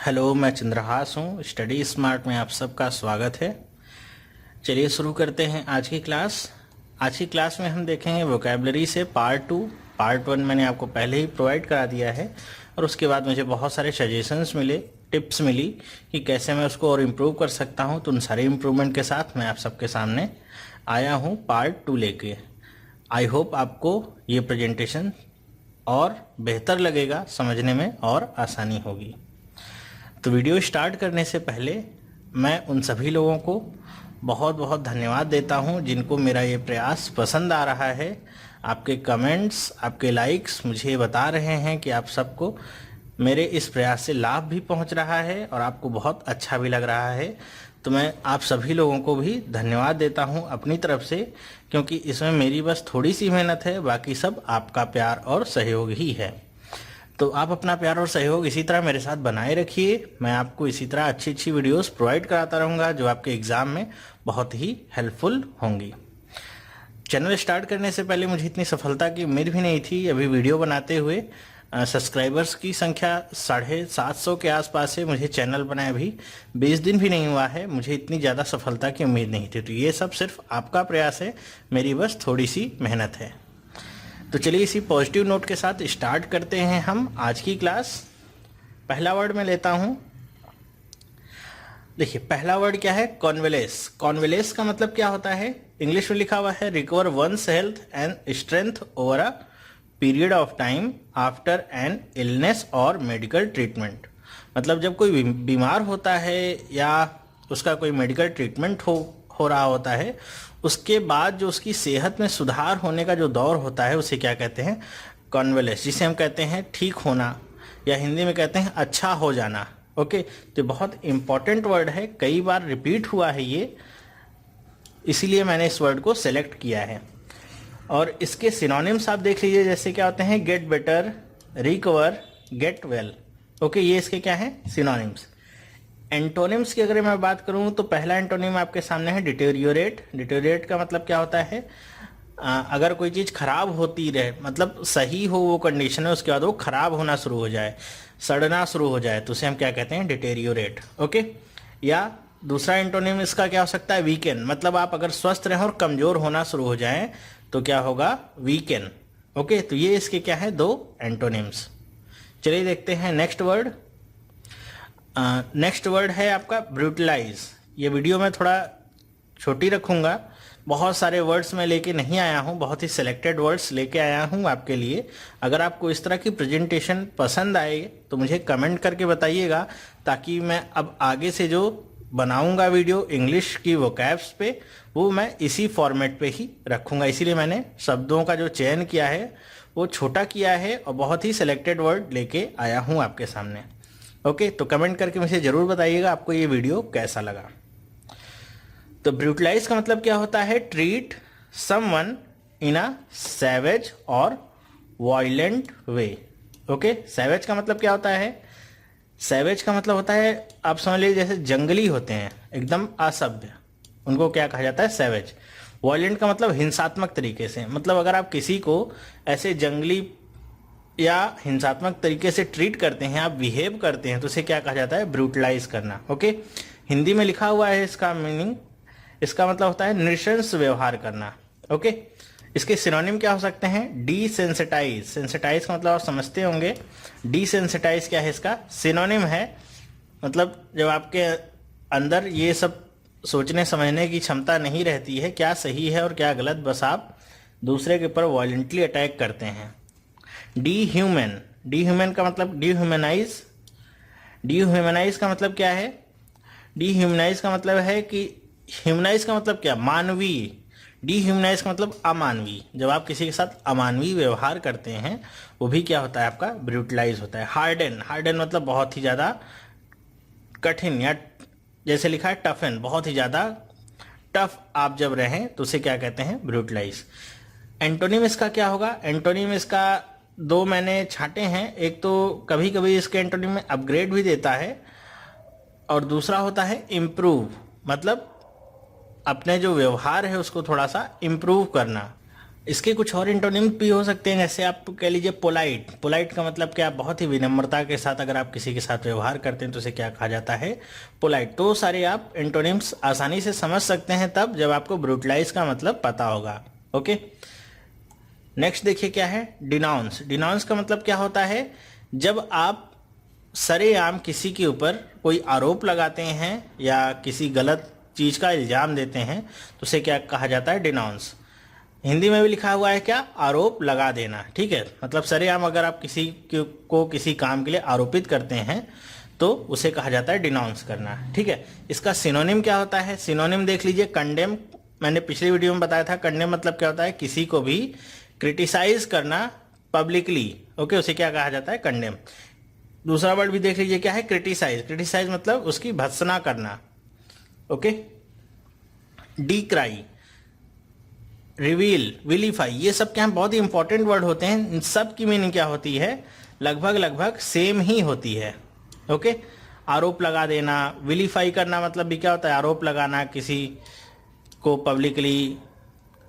Hello, मैं चंद्रहास हूँ। Study smart में आप सबका स्वागत है। चलिए शुरू करते हैं आज की क्लास। आज की क्लास में हम देखेंगे वोकैबलरी से पार्ट 2। पार्ट 1 मैंने आपको पहले ही प्रोवाइड करा दिया है और उसके बाद मुझे बहुत सारे सजेशंस मिले, टिप्स मिली कि कैसे मैं उसको और इम्प्रूव कर सकता हूँ। तो उन सारे इम्प्रूवमेंट के साथ मैं आप सबके सामने आया हूँ पार्ट 2 लेके। आई होप आपको ये प्रेजेंटेशन और बेहतर लगेगा, समझने में और आसानी होगी। तो वीडियो स्टार्ट करने से पहले मैं उन सभी लोगों को बहुत बहुत धन्यवाद देता हूं जिनको मेरा ये प्रयास पसंद आ रहा है। आपके कमेंट्स, आपके लाइक्स मुझे ये बता रहे हैं कि आप सबको मेरे इस प्रयास से लाभ भी पहुंच रहा है और आपको बहुत अच्छा भी लग रहा है। तो मैं आप सभी लोगों को भी धन्यवाद देता हूं अपनी तरफ से, क्योंकि इसमें मेरी बस थोड़ी सी मेहनत है, बाकी सब आपका प्यार और सहयोग ही है। तो आप अपना प्यार और सहयोग इसी तरह मेरे साथ बनाए रखिए। मैं आपको इसी तरह अच्छी अच्छी वीडियोस प्रोवाइड कराता रहूँगा जो आपके एग्ज़ाम में बहुत ही हेल्पफुल होंगी। चैनल स्टार्ट करने से पहले मुझे इतनी सफलता की उम्मीद भी नहीं थी। अभी वीडियो बनाते हुए सब्सक्राइबर्स की संख्या 750 के आसपास है। मुझे चैनल बनाए अभी 20 दिन भी नहीं हुआ है। मुझे इतनी ज़्यादा सफलता की उम्मीद नहीं थी। तो ये सब सिर्फ आपका प्रयास है, मेरी बस थोड़ी सी मेहनत है। तो चलिए इसी पॉजिटिव नोट के साथ स्टार्ट करते हैं हम आज की क्लास। पहला वर्ड मैं लेता हूं। देखिए पहला वर्ड क्या है? कॉन्वेलेस। कॉन्वेलेस का मतलब क्या होता है? इंग्लिश में लिखा हुआ है recover once health and strength over a period of time after an illness और मेडिकल ट्रीटमेंट। मतलब जब कोई बीमार होता है या उसका कोई मेडिकल ट्रीटमेंट हो रहा होता है, उसके बाद जो उसकी सेहत में सुधार होने का जो दौर होता है उसे क्या कहते हैं? कॉन्वेलेस, जिसे हम कहते हैं ठीक होना या हिंदी में कहते हैं अच्छा हो जाना। ओके, तो बहुत इंपॉर्टेंट वर्ड है, कई बार रिपीट हुआ है ये, इसीलिए मैंने इस वर्ड को सेलेक्ट किया है। और इसके सिनोनिम्स आप देख लीजिए, जैसे क्या होते हैं? Get better, recover, get well. Okay, ये इसके क्या है? सिनोनिम्स। एंटोनिम्स की अगर मैं बात करूं तो पहला एंटोनिम आपके सामने है डिटेरियोरेट। डिटेरियोरेट का मतलब क्या होता है? अगर कोई चीज़ खराब होती रहे, मतलब सही हो वो कंडीशन है, उसके बाद वो खराब होना शुरू हो जाए, सड़ना शुरू हो जाए, तो उसे हम क्या कहते हैं? डिटेरियोरेट। ओके, या दूसरा एंटोनिम इसका क्या हो सकता है? वीकेन। मतलब आप अगर स्वस्थ रहें और कमज़ोर होना शुरू हो जाएं तो क्या होगा? वीकेन। ओके, तो ये इसके क्या है? दो एंटोनिम्स। चलिए देखते हैं नेक्स्ट वर्ड। नेक्स्ट वर्ड है आपका ब्रूटलाइज। ये वीडियो मैं थोड़ा छोटी रखूँगा, बहुत सारे वर्ड्स मैं लेके नहीं आया हूँ, बहुत ही सिलेक्टेड वर्ड्स लेके आया हूँ आपके लिए। अगर आपको इस तरह की प्रेजेंटेशन पसंद आए तो मुझे कमेंट करके बताइएगा, ताकि मैं अब आगे से जो बनाऊँगा वीडियो इंग्लिश की वोकैब्स पे, वो मैं इसी फॉर्मेट पे ही रखूँगा। इसीलिए मैंने शब्दों का जो चयन किया है वो छोटा किया है और बहुत ही सिलेक्टेड वर्ड लेके आया हूँ आपके सामने। ओके, तो कमेंट करके मुझे ज़रूर बताइएगा आपको ये वीडियो कैसा लगा। तो ब्रूटलाइज का मतलब क्या होता है? Treat someone in a savage और वायलेंट वे। ओके, सैवेज का मतलब क्या होता है? सैवेज का मतलब होता है, आप समझ लीजिए जैसे जंगली होते हैं, एकदम असभ्य, उनको क्या कहा जाता है? सैवेज। वायलेंट का मतलब हिंसात्मक तरीके से, मतलब अगर आप किसी को ऐसे जंगली या हिंसात्मक तरीके से ट्रीट करते हैं, आप बिहेव करते हैं, तो उसे क्या कहा जाता है? ब्रूटलाइज करना। ओके, हिंदी में लिखा हुआ है इसका मीनिंग, इसका मतलब होता है नृशंस व्यवहार करना। ओके, इसके सिनोनिम क्या हो सकते हैं? डीसेंसिटाइज। सेंसिटाइज का मतलब आप समझते होंगे, डीसेंसिटाइज क्या है? इसका सिनोनिम है, मतलब जब आपके अंदर ये सब सोचने समझने की क्षमता नहीं रहती है, क्या सही है और क्या गलत, बस आप दूसरे के ऊपर वायलेंटली अटैक करते हैं। डीह्यूमन। डीह्यूमन का मतलब डीह्यूमनाइज। डीह्यूमनाइज का मतलब क्या है? डीह्यूमनाइज का मतलब है कि ह्यूमनाइज का मतलब क्या? मानवीय। डीह्यूमनाइज का मतलब अमानवीय। जब आप किसी के साथ अमानवीय व्यवहार करते हैं, वो भी क्या होता है? आपका ब्रूटलाइज होता है। हार्डन। हार्डन मतलब बहुत ही ज़्यादा कठिन, या जैसे लिखा है टफन, बहुत ही ज़्यादा टफ आप जब रहें तो उसे क्या कहते हैं? ब्रूटलाइज। एंटोनिम इसका क्या होगा? एंटोनिम इसका दो मैंने छांटे हैं। एक तो कभी कभी इसके एंटोनिम में अपग्रेड भी देता है, और दूसरा होता है इम्प्रूव, मतलब अपने जो व्यवहार है उसको थोड़ा सा इम्प्रूव करना। इसके कुछ और इंटोनिम भी हो सकते हैं, जैसे आप कह लीजिए पोलाइट। पोलाइट का मतलब क्या, बहुत ही विनम्रता के साथ अगर आप किसी के साथ व्यवहार करते हैं तो उसे क्या कहा जाता है, पोलाइट। तो सारे आप इंटोनिम्स आसानी से समझ सकते हैं तब जब आपको ब्रूटलाइज का मतलब पता होगा। ओके, नेक्स्ट देखिए क्या है, डिनाउंस। डिनाउंस का मतलब क्या होता है, जब आप सरेआम किसी के ऊपर कोई आरोप लगाते हैं या किसी गलत चीज का इल्जाम देते हैं तो उसे क्या कहा जाता है, डिनाउंस। हिंदी में भी लिखा हुआ है क्या, आरोप लगा देना। ठीक है, मतलब सरेआम अगर आप किसी को किसी काम के लिए आरोपित करते हैं तो उसे कहा जाता है डिनाउंस करना। ठीक है, इसका सिनोनिम क्या होता है, सिनोनिम देख लीजिए, कंडेम। मैंने पिछली वीडियो में बताया था कंडेम मतलब क्या होता है, किसी को भी क्रिटिसाइज करना पब्लिकली। ओके, उसे क्या कहा जाता है, कंडेम। दूसरा वर्ड भी देख लीजिए क्या है, क्रिटिसाइज। क्रिटिसाइज मतलब उसकी भर्त्सना करना। ओके, डीक्राई, रिवील, विलीफाई, ये सब क्या बहुत ही इंपॉर्टेंट वर्ड होते हैं। इन सब की मीनिंग क्या होती है, लगभग सेम ही होती है। ओके, आरोप लगा देना, विलीफाई करना मतलब भी क्या होता है, आरोप लगाना, किसी को पब्लिकली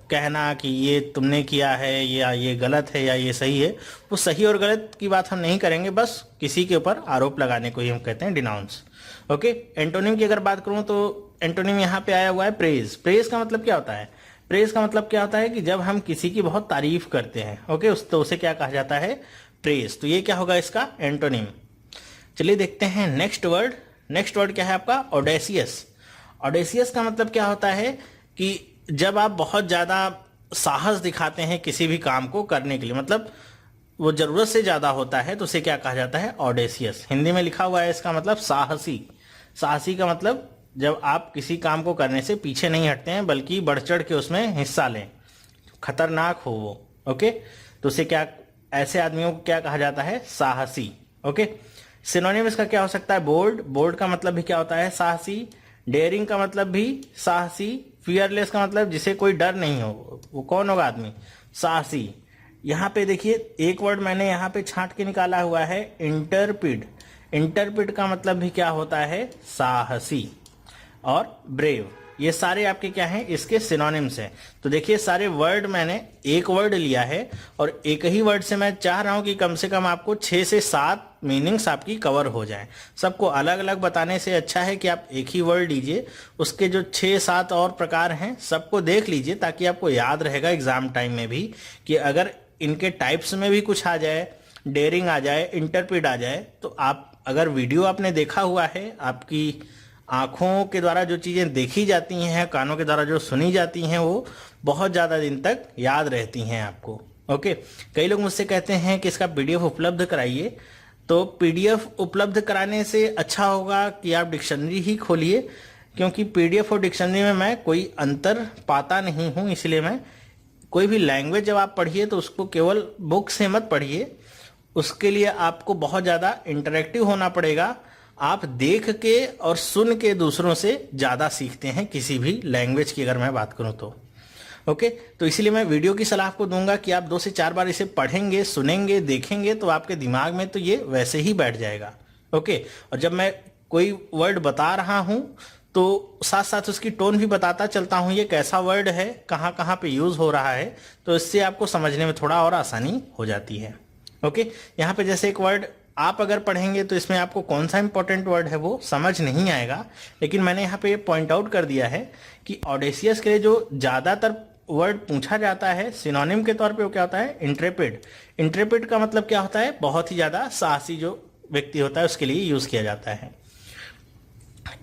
कहना कि ये तुमने किया है या ये गलत है या ये सही है। वो सही और गलत की बात हम नहीं करेंगे, बस किसी के ऊपर आरोप लगाने को ही हम कहते हैं डिनाउंस। ओके, एंटोनिम की अगर बात करूं तो एंटोनिम यहाँ पे आया हुआ है प्रेज। प्रेज का मतलब क्या होता है, प्रेज का मतलब क्या होता है कि जब हम किसी की बहुत तारीफ करते हैं, ओके, तो उसे क्या कहा जाता है, प्रेज। तो ये क्या होगा इसका एंटोनिम। चलिए देखते हैं नेक्स्ट वर्ड। नेक्स्ट वर्ड क्या है आपका, ऑडेसियस। ऑडेसियस का मतलब क्या होता है कि जब आप बहुत ज्यादा साहस दिखाते हैं किसी भी काम को करने के लिए, मतलब वो जरूरत से ज्यादा होता है, तो उसे क्या कहा जाता है, ऑडेसियस। हिंदी में लिखा हुआ है इसका मतलब साहसी। साहसी का मतलब जब आप किसी काम को करने से पीछे नहीं हटते हैं बल्कि बढ़ चढ़ के उसमें हिस्सा लें, खतरनाक हो वो। ओके, तो उसे क्या, ऐसे आदमियों को क्या कहा जाता है, साहसी। ओके, सिनोनिम इसका क्या हो सकता है, बोल्ड। बोल्ड का मतलब भी क्या होता है, साहसी। डेयरिंग का मतलब भी साहसी। फियरलेस का मतलब जिसे कोई डर नहीं हो, वो कौन होगा आदमी, साहसी। यहाँ पे देखिए एक वर्ड मैंने यहाँ पे छांट के निकाला हुआ है, इंटरपिड। इंटरपिड का मतलब भी क्या होता है, साहसी और ब्रेव। ये सारे आपके क्या हैं, इसके सिनोनिम्स हैं। तो देखिए सारे वर्ड मैंने एक वर्ड लिया है और एक ही वर्ड से मैं चाह रहा हूं कि कम से कम आपको 6 से 7 मीनिंग्स आपकी कवर हो जाएं। सबको अलग अलग बताने से अच्छा है कि आप एक ही वर्ड लीजिए, उसके जो 6-7 और प्रकार हैं सबको देख लीजिए, ताकि आपको याद रहेगा एग्जाम टाइम में भी कि अगर इनके टाइप्स में भी कुछ आ जाए, डेयरिंग आ जाए, इंटरप्रिट आ जाए, तो आप अगर वीडियो आपने देखा हुआ है, आपकी आंखों के द्वारा जो चीजें देखी जाती हैं, कानों के द्वारा जो सुनी जाती हैं, वो बहुत ज्यादा दिन तक याद रहती हैं आपको। ओके, कई लोग मुझसे कहते हैं कि इसका पीडीएफ उपलब्ध कराइए। तो पीडीएफ उपलब्ध कराने से अच्छा होगा कि आप डिक्शनरी ही खोलिए, क्योंकि पीडीएफ और डिक्शनरी में मैं कोई अंतर पाता नहीं हूं। इसलिए मैं, कोई भी लैंग्वेज जब आप पढ़िए तो उसको केवल बुक से मत पढ़िए, उसके लिए आपको बहुत ज्यादा इंटरेक्टिव होना पड़ेगा। आप देख के और सुन के दूसरों से ज्यादा सीखते हैं किसी भी लैंग्वेज की अगर मैं बात करूं तो। ओके, तो इसीलिए मैं वीडियो की सलाह आपको दूंगा कि आप 2 से 4 बार इसे पढ़ेंगे, सुनेंगे, देखेंगे, तो आपके दिमाग में तो ये वैसे ही बैठ जाएगा। ओके, और जब मैं कोई वर्ड बता रहा हूं तो साथ साथ उसकी टोन भी बताता चलता हूं, ये कैसा वर्ड है, कहाँ कहाँ पे यूज हो रहा है, तो इससे आपको समझने में थोड़ा और आसानी हो जाती है। ओके, यहाँ पे जैसे एक वर्ड आप अगर पढ़ेंगे तो इसमें आपको कौन सा इंपॉर्टेंट वर्ड है वो समझ नहीं आएगा, लेकिन मैंने यहाँ पे पॉइंट आउट कर दिया है कि ऑडेसियस के लिए जो ज्यादातर वर्ड पूछा जाता है सिनोनिम के तौर पे वो क्या होता है, इंट्रेपिड। इंट्रेपिड का मतलब क्या होता है, बहुत ही ज्यादा साहसी जो व्यक्ति होता है उसके लिए यूज किया जाता है।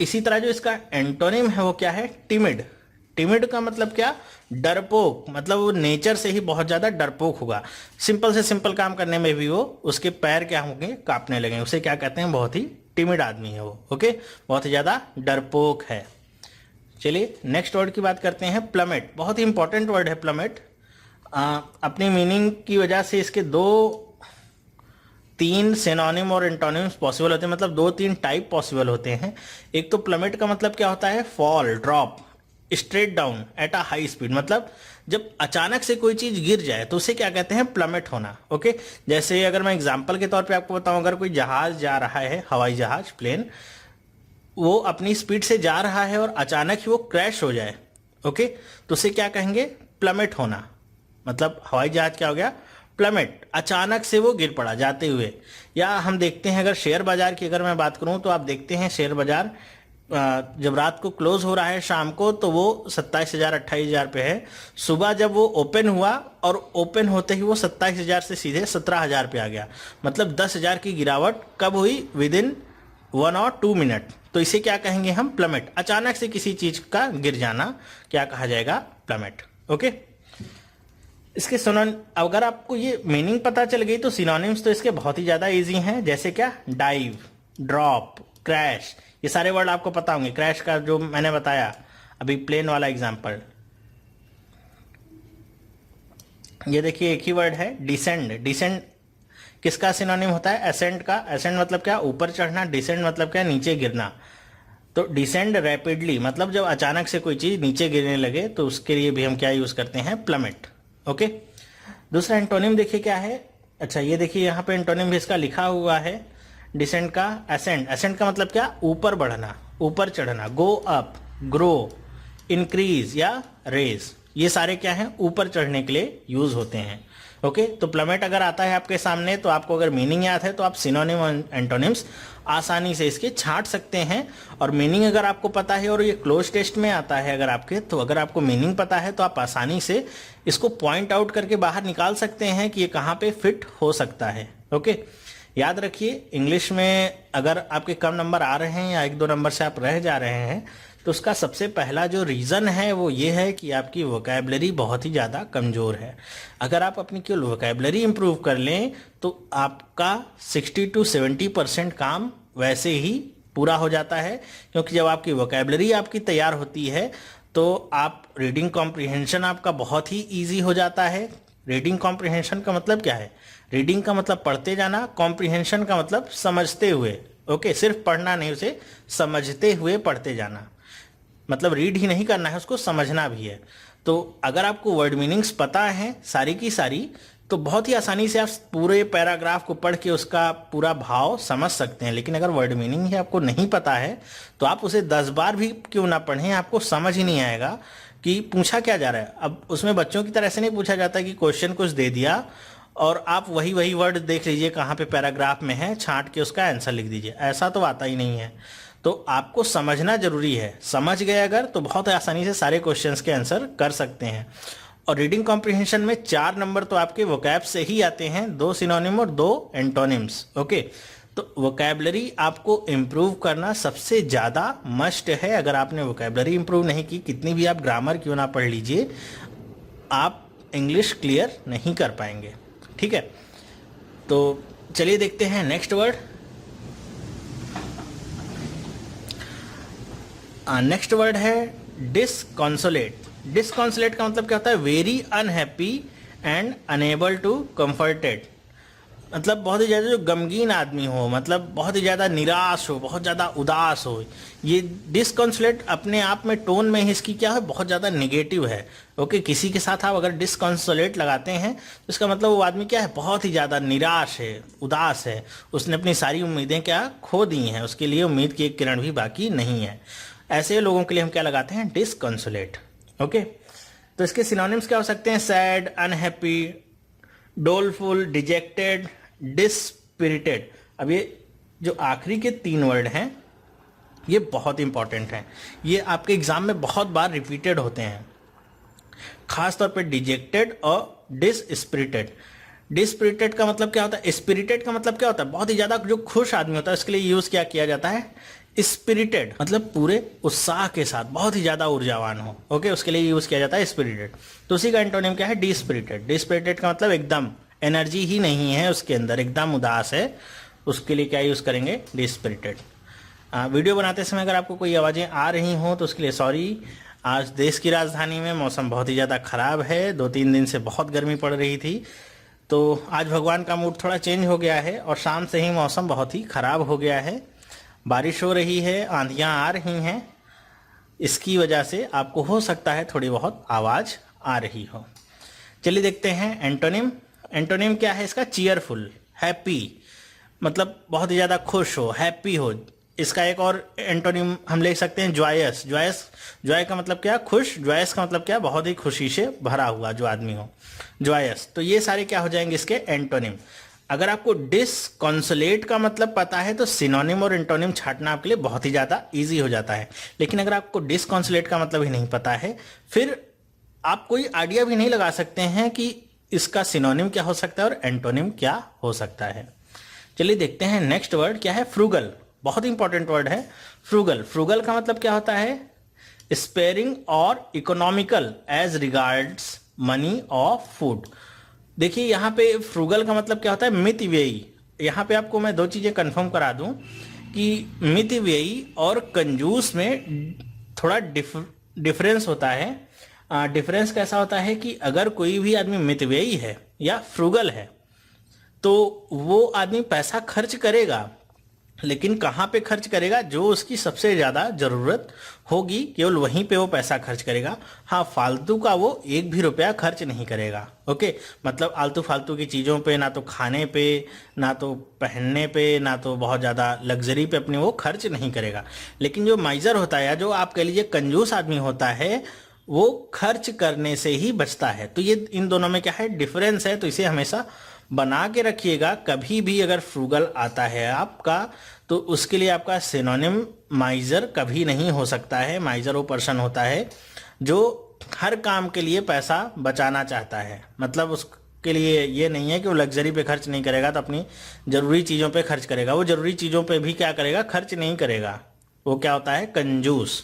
इसी तरह जो इसका एंटोनिम है वो क्या है, टिमिड। टिमिड का मतलब क्या, डरपोक, मतलब वो नेचर से ही बहुत ज्यादा डरपोक होगा। सिंपल से सिंपल काम करने में भी वो, उसके पैर क्या होंगे, कांपने लगेंगे। उसे क्या कहते हैं, बहुत ही टिमिड आदमी है वो। ओके, बहुत ही ज्यादा डरपोक है। चलिए नेक्स्ट वर्ड की बात करते हैं, प्लमेट। बहुत ही इंपॉर्टेंट वर्ड है प्लमेट। अपनी मीनिंग की वजह से इसके 2-3 सिनोनिम और एंटोनिम्स पॉसिबल होते हैं, मतलब 2-3 टाइप पॉसिबल होते हैं। एक तो प्लमेट का मतलब क्या होता है, fall, drop, straight down at a high speed, मतलब जब अचानक से कोई चीज गिर जाए तो उसे क्या कहते हैं, प्लमेट होना। ओके, जैसे अगर मैं एग्जांपल के तौर पे आपको बताऊं, अगर कोई जहाज जा रहा है, हवाई जहाज, प्लेन, वो अपनी स्पीड से जा रहा है और अचानक ही वो क्रैश हो जाए, ओके, तो उसे क्या कहेंगे, प्लमेट होना। मतलब हवाई जहाज क्या हो गया, प्लमेट, अचानक से वो गिर पड़ा जाते हुए। या हम देखते हैं अगर शेयर बाजार की अगर मैं बात करूं तो आप देखते हैं शेयर बाजार जब रात को क्लोज हो रहा है शाम को तो वो 27,000 28,000 पे है। सुबह जब वो ओपन हुआ और ओपन होते ही वो 27,000 से सीधे 17,000 पे आ गया। मतलब 10,000 की गिरावट कब हुई, विद इन 1 और 2 मिनट। तो इसे क्या कहेंगे हम, प्लमेट। अचानक से किसी चीज का गिर जाना क्या कहा जाएगा, प्लमेट। ओके, इसके अगर आपको ये मीनिंग पता चल गई तो सिनोनिम्स तो इसके बहुत ही ज्यादा इजी हैं। जैसे क्या, डाइव, ड्रॉप, क्रैश, ये सारे वर्ड आपको पता होंगे। क्रैश का जो मैंने बताया अभी प्लेन वाला एग्जांपल। ये देखिए एक ही वर्ड है, डिसेंड। डिसेंड किसका सिनोनिम होता है, एसेंड का। एसेंड मतलब क्या, ऊपर चढ़ना। डिसेंड मतलब क्या, नीचे गिरना। तो डिसेंड रैपिडली मतलब जब अचानक से कोई चीज नीचे गिरने लगे तो उसके लिए भी हम क्या यूज करते हैं, प्लमेट। ओके, दूसरा एंटोनिम देखिए क्या है। अच्छा ये देखिए यहाँ पे एंटोनिम भी इसका लिखा हुआ है डिसेंड का, एसेंड। एसेंड का मतलब क्या, ऊपर बढ़ना, ऊपर चढ़ना। गो अप, ग्रो, इंक्रीज या रेज, ये सारे क्या हैं, ऊपर चढ़ने के लिए यूज होते हैं। ओके, तो प्लमेट अगर आता है आपके सामने तो आपको अगर मीनिंग याद है तो आप सिनोनिम और एंटोनिम्स आसानी से इसके छांट सकते हैं। और मीनिंग अगर आपको पता है और ये क्लोज टेस्ट में आता है अगर आपके, तो अगर आपको मीनिंग पता है तो आप आसानी से इसको पॉइंट आउट करके बाहर निकाल सकते हैं कि ये कहाँ पे फिट हो सकता है। ओके, याद रखिए इंग्लिश में अगर आपके कम नंबर आ रहे हैं या 1-2 नंबर से आप रह जा रहे हैं तो उसका सबसे पहला जो रीज़न है वो ये है कि आपकी वोकैबलरी बहुत ही ज़्यादा कमज़ोर है। अगर आप अपनी केवल वोकैबलरी इंप्रूव कर लें तो आपका 60 to 70% काम वैसे ही पूरा हो जाता है। क्योंकि जब आपकी वोकैबलरी आपकी तैयार होती है तो आप रीडिंग कॉम्प्रिहेंशन आपका बहुत ही ईजी हो जाता है। रीडिंग कॉम्प्रिहेंशन का मतलब क्या है, रीडिंग का मतलब पढ़ते जाना, कॉम्प्रिहेंशन का मतलब समझते हुए। ओके, सिर्फ पढ़ना नहीं, उसे समझते हुए पढ़ते जाना। मतलब रीड ही नहीं करना है, उसको समझना भी है। तो अगर आपको वर्ड मीनिंग्स पता है सारी की सारी तो बहुत ही आसानी से आप पूरे पैराग्राफ को पढ़ के उसका पूरा भाव समझ सकते हैं। लेकिन अगर वर्ड मीनिंग ही आपको नहीं पता है तो आप उसे 10 बार भी क्यों ना पढ़ें, आपको समझ ही नहीं आएगा कि पूछा क्या जा रहा है। अब उसमें बच्चों की तरह से नहीं पूछा जाता कि क्वेश्चन कुछ दे दिया और आप वही वही वर्ड देख लीजिए कहाँ पे पैराग्राफ में है, छांट के उसका आंसर लिख दीजिए, ऐसा तो आता ही नहीं है। तो आपको समझना जरूरी है। समझ गए अगर तो बहुत आसानी से सारे क्वेश्चंस के आंसर कर सकते हैं। और रीडिंग कॉम्प्रिहेंशन में 4 नंबर तो आपके वोकैब से ही आते हैं, 2 सिनोनिम और 2 एंटोनिम्स। ओके, तो वोकैबलरी आपको इम्प्रूव करना सबसे ज़्यादा मस्ट है। अगर आपने वोकैबलरी इम्प्रूव नहीं की, कितनी भी आप ग्रामर क्यों ना पढ़ लीजिए, आप इंग्लिश क्लियर नहीं कर पाएंगे। ठीक है, तो चलिए देखते हैं नेक्स्ट वर्ड। नेक्स्ट वर्ड है डिसकॉन्सोलेट। डिसकॉन्सोलेट का मतलब क्या होता है, very unhappy and unable to comforted. मतलब बहुत ही ज़्यादा जो गमगीन आदमी हो, मतलब बहुत ही ज़्यादा निराश हो, बहुत ज़्यादा उदास हो। ये डिसकॉन्सोलेट अपने आप में टोन में ही इसकी क्या है, बहुत ज़्यादा निगेटिव है। ओके, किसी के साथ आप अगर डिसकॉन्सोलेट लगाते हैं तो इसका मतलब वो आदमी क्या है, बहुत ही ज़्यादा निराश है, उदास है, उसने अपनी सारी उम्मीदें क्या खो दी हैं, उसके लिए उम्मीद की एक किरण भी बाकी नहीं है। ऐसे लोगों के लिए हम क्या लगाते हैं, डिसकॉन्सोलेट। ओके, तो इसके सिनोनिम्स क्या हो सकते हैं, सैड, अनहैप्पी, डोलफुल, डिजेक्टेड, डिस्पिरिटेड। अब ये जो आखिरी के 3 वर्ड हैं ये बहुत इंपॉर्टेंट हैं, ये आपके एग्जाम में बहुत बार रिपीटेड होते हैं, खास तौर पे डिजेक्टेड और डिसस्पिरिटेड। डिस्पिरिटेड का मतलब क्या होता है, स्पिरिटेड का मतलब क्या होता है, बहुत ही ज्यादा जो खुश आदमी होता है उसके लिए यूज क्या किया जाता है, स्पिरिटेड, मतलब पूरे उत्साह के साथ, बहुत ही ज्यादा ऊर्जावान हो। ओके, उसके लिए यूज किया जाता है स्पिरिटेड। तो उसी का एंटोनिम क्या है, डिस्पिरिटेड। डिस्पिरिटेड का मतलब एकदम एनर्जी ही नहीं है उसके अंदर, एकदम उदास है, उसके लिए क्या यूज करेंगे, डिस्पिरिटेड। वीडियो बनाते समय अगर आपको कोई आवाजें आ रही हों तो उसके लिए सॉरी। आज देश की राजधानी में मौसम बहुत ही ज़्यादा ख़राब है, 2-3 दिन से बहुत गर्मी पड़ रही थी, तो आज भगवान का मूड थोड़ा चेंज हो गया है और शाम से ही मौसम बहुत ही ख़राब हो गया है। बारिश हो रही है, आंधियाँ आ रही हैं, इसकी वजह से आपको हो सकता है थोड़ी बहुत आवाज़ आ रही हो। चलिए देखते हैं एंटोनिम। एंटोनिम क्या है इसका, चीयरफुल, हैप्पी, मतलब बहुत ही ज़्यादा खुश हो, हैप्पी हो, इसका एक और एंटोनिम हम ले सकते हैं जॉयस। जॉय का मतलब क्या, खुश। जॉयस का मतलब क्या, बहुत ही खुशी से भरा हुआ जो आदमी हो, जॉयस। तो ये सारे क्या हो जाएंगे इसके एंटोनिम। अगर आपको डिसकॉन्सोलेट का मतलब पता है तो सिनोनिम और एंटोनिम छांटना आपके लिए बहुत ही ज़्यादा ईजी हो जाता है। लेकिन अगर आपको डिसकॉन्सोलेट का मतलब ही नहीं पता है, फिर आप कोई आइडिया भी नहीं लगा सकते हैं कि इसका सिनोनिम क्या हो सकता है और एंटोनिम क्या हो सकता है। चलिए देखते हैं नेक्स्ट वर्ड क्या है, फ्रूगल। बहुत इंपॉर्टेंट वर्ड है फ्रूगल। फ्रूगल का मतलब क्या होता है, स्पेयरिंग और इकोनॉमिकल एज रिगार्ड्स मनी और फूड। देखिए यहाँ पे फ्रूगल का मतलब क्या होता है, मितव्ययी। यहाँ पे आपको मैं दो चीजें कंफर्म करा दूं कि मितव्ययी और कंजूस में थोड़ा डिफरेंस होता है। डिफरेंस कैसा होता है कि अगर कोई भी आदमी मितव्ययी है या फ्रूगल है तो वो आदमी पैसा खर्च करेगा, लेकिन कहाँ पे खर्च करेगा, जो उसकी सबसे ज़्यादा ज़रूरत होगी केवल वहीं पे वो पैसा खर्च करेगा। हाँ, फालतू का वो एक भी रुपया खर्च नहीं करेगा। ओके, मतलब आलतू फालतू की चीज़ों पे, ना तो खाने पे, ना तो पहनने पे, ना तो बहुत ज़्यादा लग्जरी पे अपने वो खर्च नहीं करेगा। लेकिन जो माइजर होता है या जो आप कह लीजिए कंजूस आदमी होता है, वो खर्च करने से ही बचता है। तो ये इन दोनों में क्या है, डिफरेंस है। तो इसे हमेशा बना के रखिएगा। कभी भी अगर फ्रूगल आता है आपका तो उसके लिए आपका सिनोनिम माइजर कभी नहीं हो सकता है। माइजर वो पर्सन होता है जो हर काम के लिए पैसा बचाना चाहता है। मतलब उसके लिए ये नहीं है कि वो लग्जरी पे खर्च नहीं करेगा तो अपनी ज़रूरी चीज़ों पे खर्च करेगा। वो ज़रूरी चीज़ों पे भी क्या करेगा, खर्च नहीं करेगा। वो क्या होता है, कंजूस।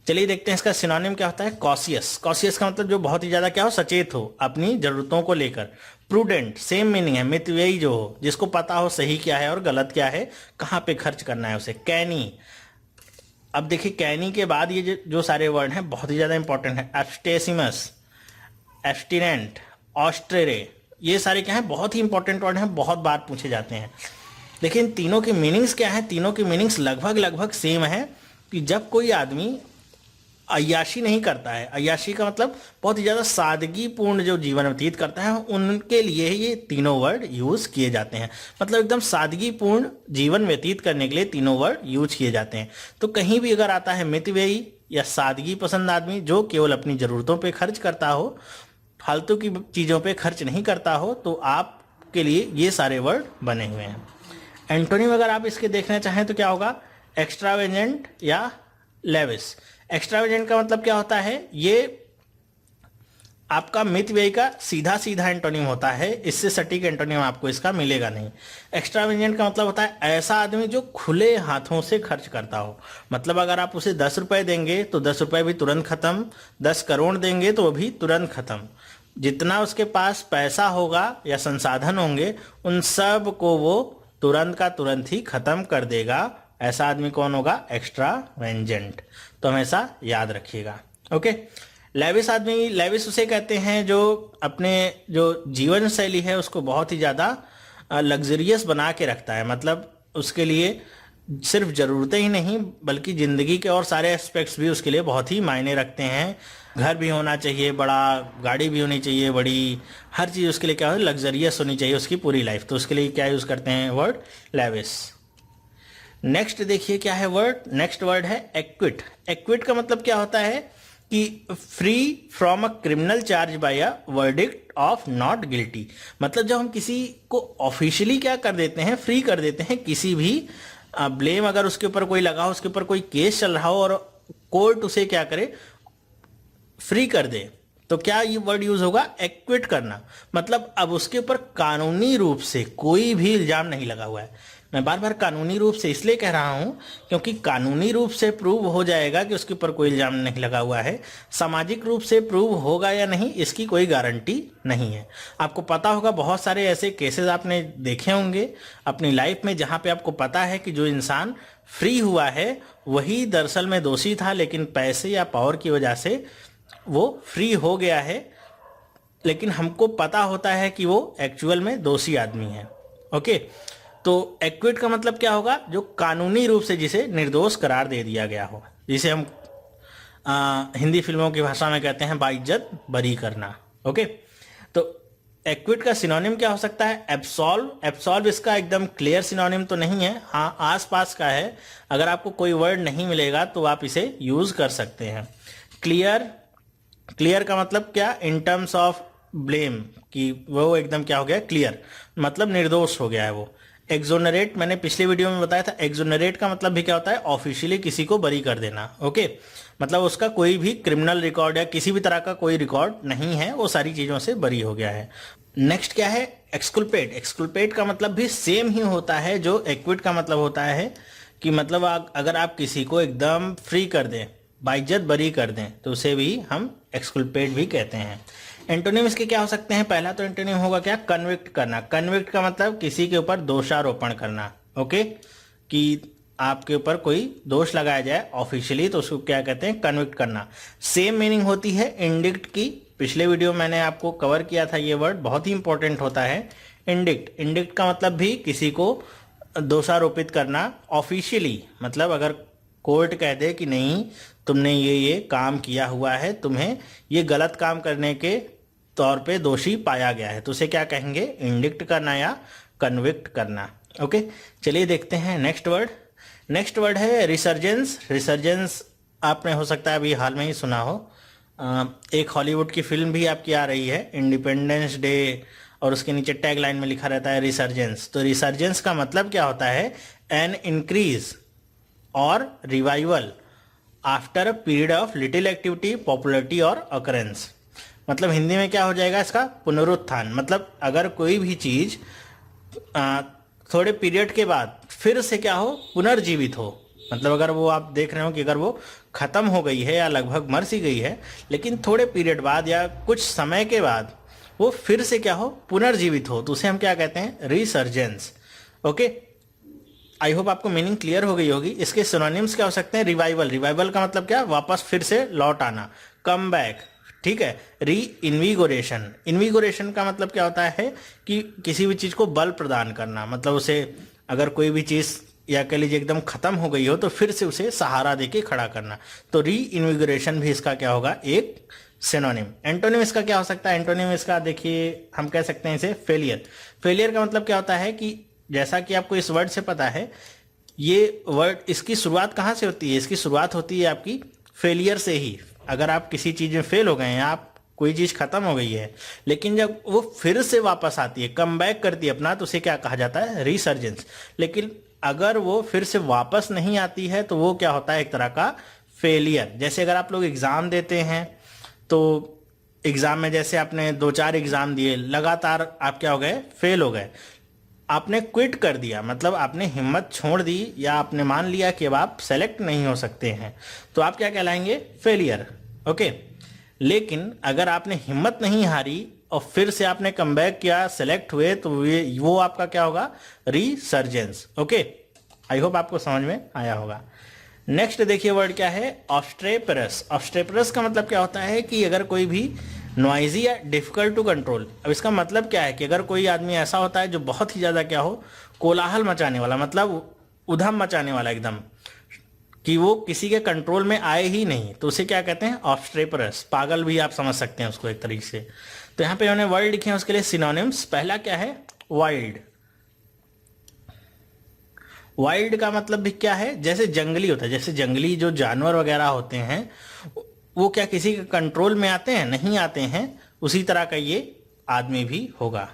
चलिए देखते हैं इसका सिनोनिम क्या होता है, कॉशियस। कॉशियस का मतलब जो बहुत ही ज्यादा क्या हो, सचेत हो अपनी जरूरतों को लेकर। प्रूडेंट, सेम मीनिंग है, मितव्ययी जो हो, जिसको पता हो सही क्या है और गलत क्या है, कहाँ पे खर्च करना है उसे। कैनी। अब देखिए कैनी के बाद ये जो सारे वर्ड हैं बहुत ही ज्यादा इंपॉर्टेंट है। एब्स्टेसिमस, एब्स्टिनेंट, ऑस्ट्रेरे, ये सारे क्या है, बहुत ही इंपॉर्टेंट वर्ड हैं, बहुत बार पूछे जाते हैं। लेकिन तीनों की मीनिंग्स क्या है, तीनों की मीनिंग्स लगभग सेम है कि जब कोई आदमी अय्याशी नहीं करता है, अय्याशी का मतलब बहुत ही ज़्यादा सादगीपूर्ण जो जीवन व्यतीत करता है, उनके लिए ये तीनों वर्ड यूज़ किए जाते हैं। मतलब एकदम सादगीपूर्ण जीवन व्यतीत करने के लिए तीनों वर्ड यूज किए जाते हैं। तो कहीं भी अगर आता है मितव्ययी या सादगी पसंद आदमी जो केवल अपनी ज़रूरतों पे खर्च करता हो, फालतू की चीज़ों पे खर्च नहीं करता हो, तो आपके लिए ये सारे वर्ड बने हुए हैं। एंटोनिम अगर आप इसके देखना चाहें तो क्या होगा, एक्स्ट्रावेजेंट या लेविस। एक्स्ट्रावेजेंट का मतलब क्या होता है, ये आपका मितव्ययी का सीधा सीधा एंटोनिम होता है। इससे सटीक एंटोनिम आपको इसका मिलेगा नहीं। एक्स्ट्रावेजेंट का मतलब होता है ऐसा आदमी जो खुले हाथों से खर्च करता हो। मतलब अगर आप उसे 10 रुपए देंगे तो 10 रुपए भी तुरंत खत्म, 10 करोड़ देंगे तो वो भी तुरंत खत्म। जितना उसके पास पैसा होगा या संसाधन होंगे उन सब को वो तुरंत का तुरंत ही खत्म कर देगा। ऐसा आदमी कौन होगा, एक्स्ट्रावेजेंट। तो हमेशा याद रखिएगा। ओके, लेविस आदमी, लेविस उसे कहते हैं जो अपने जो जीवन शैली है उसको बहुत ही ज़्यादा लग्जरियस बना के रखता है। मतलब उसके लिए सिर्फ ज़रूरतें ही नहीं बल्कि ज़िंदगी के और सारे एस्पेक्ट्स भी उसके लिए बहुत ही मायने रखते हैं। घर भी होना चाहिए बड़ा, गाड़ी भी होनी चाहिए बड़ी, हर चीज़ उसके लिए क्या हो, लग्जरियस होनी चाहिए उसकी पूरी लाइफ। तो उसके लिए क्या यूज़ करते हैं वर्ड, लेविस। नेक्स्ट देखिए क्या है वर्ड, नेक्स्ट वर्ड है एक्विट। एक्विट का मतलब क्या होता है कि free from a criminal charge by a verdict of not guilty. मतलब जब हम किसी को ऑफिशियली क्या कर देते हैं, फ्री कर देते हैं किसी भी ब्लेम, अगर उसके ऊपर कोई लगा हो, उसके ऊपर कोई केस चल रहा हो और कोर्ट उसे क्या करे, फ्री कर दे, तो क्या ये वर्ड यूज होगा, एक्विट करना। मतलब अब उसके ऊपर कानूनी रूप से कोई भी इल्जाम नहीं लगा हुआ है। मैं बार बार कानूनी रूप से इसलिए कह रहा हूं क्योंकि कानूनी रूप से प्रूव हो जाएगा कि उसके ऊपर कोई इल्जाम नहीं लगा हुआ है। सामाजिक रूप से प्रूव होगा या नहीं इसकी कोई गारंटी नहीं है। आपको पता होगा बहुत सारे ऐसे केसेस आपने देखे होंगे अपनी लाइफ में जहां पे आपको पता है कि जो इंसान फ्री हुआ है वही दरअसल में दोषी था, लेकिन पैसे या पावर की वजह से वो फ्री हो गया है, लेकिन हमको पता होता है कि वो एक्चुअल में दोषी आदमी है। ओके, तो एक्विट का मतलब क्या होगा, जो कानूनी रूप से जिसे निर्दोष करार दे दिया गया हो, जिसे हम हिंदी फिल्मों की भाषा में कहते हैं बाइज्जत बरी करना। ओके, तो एक्विट का सिनोनिम क्या हो सकता है? एब्सॉल्व। एब्सॉल्व इसका एकदम क्लियर सिनोनिम तो नहीं है, हाँ आसपास का है। अगर आपको कोई वर्ड नहीं मिलेगा तो आप इसे यूज कर सकते हैं। क्लियर। क्लियर का मतलब क्या? इन टर्म्स ऑफ ब्लेम, कि वो एकदम क्या हो गया? क्लियर, मतलब निर्दोष हो गया है वो। एक्सोनरेट, मैंने पिछले वीडियो में बताया था, एक्सोनरेट का मतलब भी क्या होता है? ऑफिशियली किसी को बरी कर देना। ओके, मतलब उसका कोई भी क्रिमिनल रिकॉर्ड या किसी भी तरह का कोई रिकॉर्ड नहीं है, वो सारी चीजों से बरी हो गया है। नेक्स्ट क्या है? एक्सकुलपेट। एक्सकुलपेट का मतलब भी सेम ही होता है जो एक्विट का मतलब होता है, कि मतलब अगर आप किसी को एकदम फ्री कर दें, बाइज्जत बरी कर दें, तो उसे भी हम एक्सकुलपेट भी कहते हैं। एंटोनिम इसके क्या हो सकते हैं? पहला तो एंटोनिम होगा क्या? कन्विक्ट करना। कन्विक्ट का मतलब किसी के ऊपर दोषारोपण करना। ओके, कि आपके ऊपर कोई दोष लगाया जाए ऑफिशियली, तो उसको क्या कहते हैं? कन्विक्ट करना। सेम मीनिंग होती है इंडिक्ट की। पिछले वीडियो मैंने आपको कवर किया था, ये वर्ड बहुत ही इंपॉर्टेंट होता है, इंडिक्ट। इंडिक्ट का मतलब भी किसी को दोषारोपित करना ऑफिशियली, मतलब अगर कोर्ट कह दे कि नहीं तुमने ये काम किया हुआ है, तुम्हें ये गलत काम करने के तौर पे दोषी पाया गया है, तो उसे क्या कहेंगे? इंडिक्ट करना या कन्विक्ट करना। ओके, चलिए देखते हैं नेक्स्ट वर्ड। नेक्स्ट वर्ड है रिसर्जेंस। रिसर्जेंस आपने हो सकता है अभी हाल में ही सुना हो, एक हॉलीवुड की फिल्म भी आपकी आ रही है, इंडिपेंडेंस डे, और उसके नीचे टैग लाइन में लिखा रहता है रिसर्जेंस। तो रिसर्जेंस का मतलब क्या होता है? एन इंक्रीज और revival after a period of little activity, popularity और अकरेंस। मतलब हिंदी में क्या हो जाएगा इसका? पुनरुत्थान। मतलब अगर कोई भी चीज थोड़े पीरियड के बाद फिर से क्या हो? पुनर्जीवित हो। मतलब अगर वो आप देख रहे हो कि अगर वो खत्म हो गई है या लगभग मर सी गई है, लेकिन थोड़े पीरियड बाद या कुछ समय के बाद वो फिर से क्या हो? पुनर्जीवित हो, तो उसे हम क्या कहते हैं? रिसर्जेंस। ओके, आई होप आपको मीनिंग क्लियर हो गई होगी। इसके सिनोनिम्स क्या हो सकते हैं? रिवाइवल। रिवाइवल का मतलब क्या? वापस फिर से लौट आना, कम बैक। ठीक है। री इन्विगोरेशन। इन्विगोरेशन का मतलब क्या होता है? कि किसी भी चीज को बल प्रदान करना, मतलब उसे अगर कोई भी चीज या कह लीजिए एकदम खत्म हो गई हो तो फिर से उसे सहारा देके खड़ा करना, तो री इन्विगोरेशन भी इसका क्या होगा? एक सिनोनिम। एंटोनिम इसका क्या हो सकता है? एंटोनिम इसका देखिए, हम कह सकते हैं इसे फेलियर। फेलियर का मतलब क्या होता है? कि जैसा कि आपको इस वर्ड से पता है, ये वर्ड इसकी शुरुआत कहाँ से होती है? इसकी शुरुआत होती है आपकी फेलियर से ही। अगर आप किसी चीज में फेल हो गए हैं, आप कोई चीज खत्म हो गई है, लेकिन जब वो फिर से वापस आती है, कम बैक करती है अपना, तो उसे क्या कहा जाता है? रिसर्जेंस। लेकिन अगर वो फिर से वापस नहीं आती है तो वो क्या होता है? एक तरह का फेलियर। जैसे अगर आप लोग एग्जाम देते हैं, तो एग्जाम में जैसे आपने 2-4 एग्जाम दिए, लगातार आप क्या हो गए? फेल हो गए। आपने क्विट कर दिया, मतलब आपने हिम्मत छोड़ दी, या आपने मान लिया कि अब आप सेलेक्ट नहीं हो सकते हैं, तो आप क्या कहलाएंगे? फेलियर। ओके, लेकिन अगर आपने हिम्मत नहीं हारी और फिर से आपने कमबैक किया, सेलेक्ट हुए, तो वो आपका क्या होगा? रिसर्जेंस। ओके, आई होप आपको समझ में आया होगा। नेक्स्ट देखिए वर्ड क्या है? ऑब्स्ट्रेपरस। ऑब्स्ट्रेपरस का मतलब क्या होता है? कि अगर कोई भी नॉइजी या डिफिकल्ट टू कंट्रोल। अब इसका मतलब क्या है? कि अगर कोई आदमी ऐसा होता है जो बहुत ही ज्यादा क्या हो? कोलाहल मचाने वाला, मतलब उधम मचाने वाला एकदम, कि वो किसी के कंट्रोल में आए ही नहीं, तो उसे क्या कहते हैं? ऑब्स्ट्रेपरस। पागल भी आप समझ सकते हैं उसको एक तरीके से। तो यहाँ पे उन्होंने वर्ड लिखे हैं, उसके लिए सिनोनिम्स। पहला क्या है? वाइल्ड। वाइल्ड का मतलब भी क्या है? जैसे जंगली होता है, जैसे जंगली जो जानवर वगैरह होते हैं, वो क्या किसी के कंट्रोल में आते हैं? नहीं आते हैं। उसी तरह का ये आदमी भी होगा।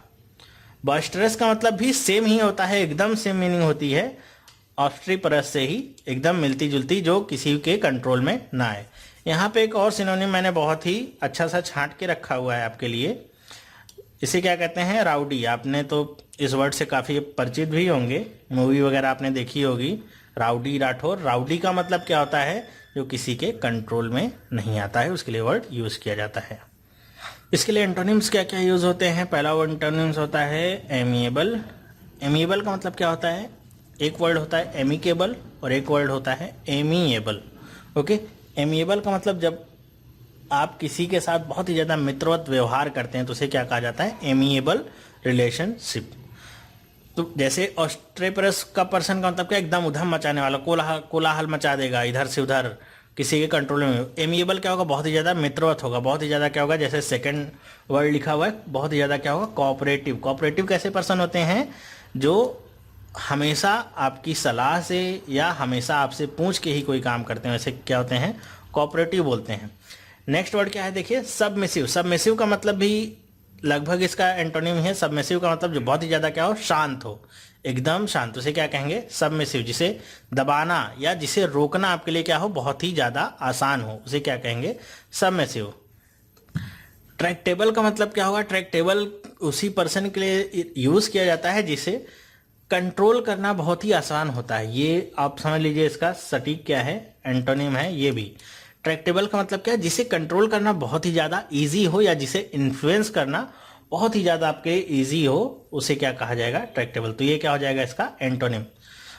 बॉइस्टरस का मतलब भी सेम ही होता है, एकदम सेम मीनिंग होती है, ऑब्स्ट्रीपरस से ही एकदम मिलती जुलती, जो किसी के कंट्रोल में ना आए। यहाँ पे एक और सिनोनिम मैंने बहुत ही अच्छा सा छांट के रखा हुआ है आपके लिए। इसे क्या कहते हैं? राउडी। आपने तो इस वर्ड से काफ़ी परिचित भी होंगे, मूवी वगैरह आपने देखी होगी, राउडी राठौर। राउडी का मतलब क्या होता है? जो किसी के कंट्रोल में नहीं आता है, उसके लिए वर्ड यूज किया जाता है। इसके लिए एंटोनिम्स क्या क्या यूज होते हैं? पहला वर्ड एंटोनिम्स होता है एमिएबल। एमिएबल का मतलब क्या होता है? एक वर्ड होता है एमिकेबल और एक वर्ड होता है एमिएबल। ओके, एमिएबल का मतलब जब आप किसी के साथ बहुत ही ज़्यादा मित्रवत व्यवहार करते हैं, तो उसे क्या कहा जाता है? Amiable relationship. तो जैसे ऑस्ट्रेपरस का पर्सन का मतलब क्या? एकदम उधम मचाने वाला, कोलाहल मचा देगा, इधर से उधर किसी के कंट्रोल में। एमिएबल क्या होगा, बहुत ही ज़्यादा मित्रवत होगा। बहुत ही ज़्यादा क्या होगा, जैसे सेकंड वर्ड लिखा हुआ है, बहुत ही ज़्यादा क्या होगा, कोऑपरेटिव। कोऑपरेटिव कैसे पर्सन होते हैं, जो हमेशा आपकी सलाह से या हमेशा आपसे पूछ के ही कोई काम करते हैं, वैसे क्या होते हैं, कोऑपरेटिव बोलते हैं। नेक्स्ट वर्ड क्या है देखिए, सबमिसिव। सबमिसिव का मतलब भी लगभग इसका एंटोनिम है। सबमिसिव का मतलब जो बहुत ही ज़्यादा क्या हो, शांत हो, एकदम शांत, उसे क्या कहेंगे, सबमिसिव। जिसे दबाना या जिसे रोकना आपके लिए क्या हो, बहुत ही ज़्यादा आसान हो, उसे क्या कहेंगे, सबमिसिव। ट्रैक्टेबल का मतलब क्या होगा, ट्रैक्टेबल उसी पर्सन के लिए यूज़ किया जाता है जिसे कंट्रोल करना बहुत ही आसान होता है। ये आप समझ लीजिए, इसका सटीक क्या है, एंटोनिम है ये भी। ट्रैक्टेबल का मतलब क्या है, जिसे कंट्रोल करना बहुत ही ज़्यादा इजी हो या जिसे इन्फ्लुएंस करना बहुत ही ज़्यादा आपके इजी हो, उसे क्या कहा जाएगा, ट्रैक्टेबल। तो ये क्या हो जाएगा, इसका एंटोनिम।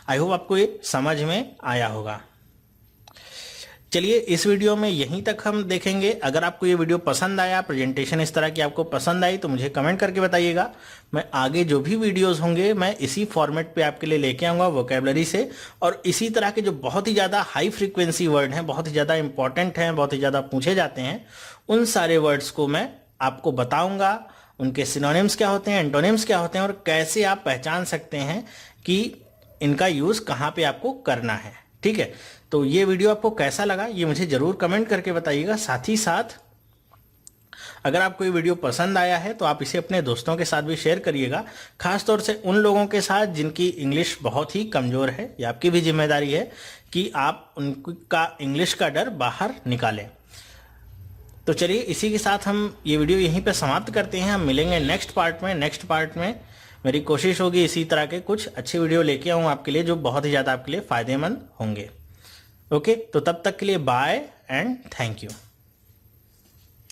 आई होप आपको ये समझ में आया होगा। चलिए इस वीडियो में यहीं तक हम देखेंगे। अगर आपको ये वीडियो पसंद आया, प्रेजेंटेशन इस तरह की आपको पसंद आई, तो मुझे कमेंट करके बताइएगा। मैं आगे जो भी वीडियोस होंगे मैं इसी फॉर्मेट पे आपके लिए लेके आऊँगा, वोकैबुलरी से। और इसी तरह के जो बहुत ही ज़्यादा हाई फ्रीक्वेंसी वर्ड हैं, बहुत ही ज़्यादा इंपॉर्टेंट हैं, बहुत ही ज़्यादा पूछे जाते हैं, उन सारे वर्ड्स को मैं आपको बताऊँगा। उनके सिनोनिम्स क्या होते हैं, एंटोनिम्स क्या होते हैं, और कैसे आप पहचान सकते हैं कि इनका यूज़ कहाँ पे आपको करना है। ठीक है, तो ये वीडियो आपको कैसा लगा ये मुझे ज़रूर कमेंट करके बताइएगा। साथ ही साथ अगर आपको ये वीडियो पसंद आया है तो आप इसे अपने दोस्तों के साथ भी शेयर करिएगा, खासतौर से उन लोगों के साथ जिनकी इंग्लिश बहुत ही कमज़ोर है। ये आपकी भी जिम्मेदारी है कि आप उनका इंग्लिश का डर बाहर निकालें। तो चलिए इसी के साथ हम ये वीडियो यहीं पे समाप्त करते हैं। हम मिलेंगे नेक्स्ट पार्ट में। नेक्स्ट पार्ट में मेरी कोशिश होगी इसी तरह के कुछ अच्छे वीडियो लेके आऊँ आपके लिए, जो बहुत ही ज़्यादा आपके लिए फ़ायदेमंद होंगे। ओके, तो तब तक के लिए बाय एंड थैंक यू।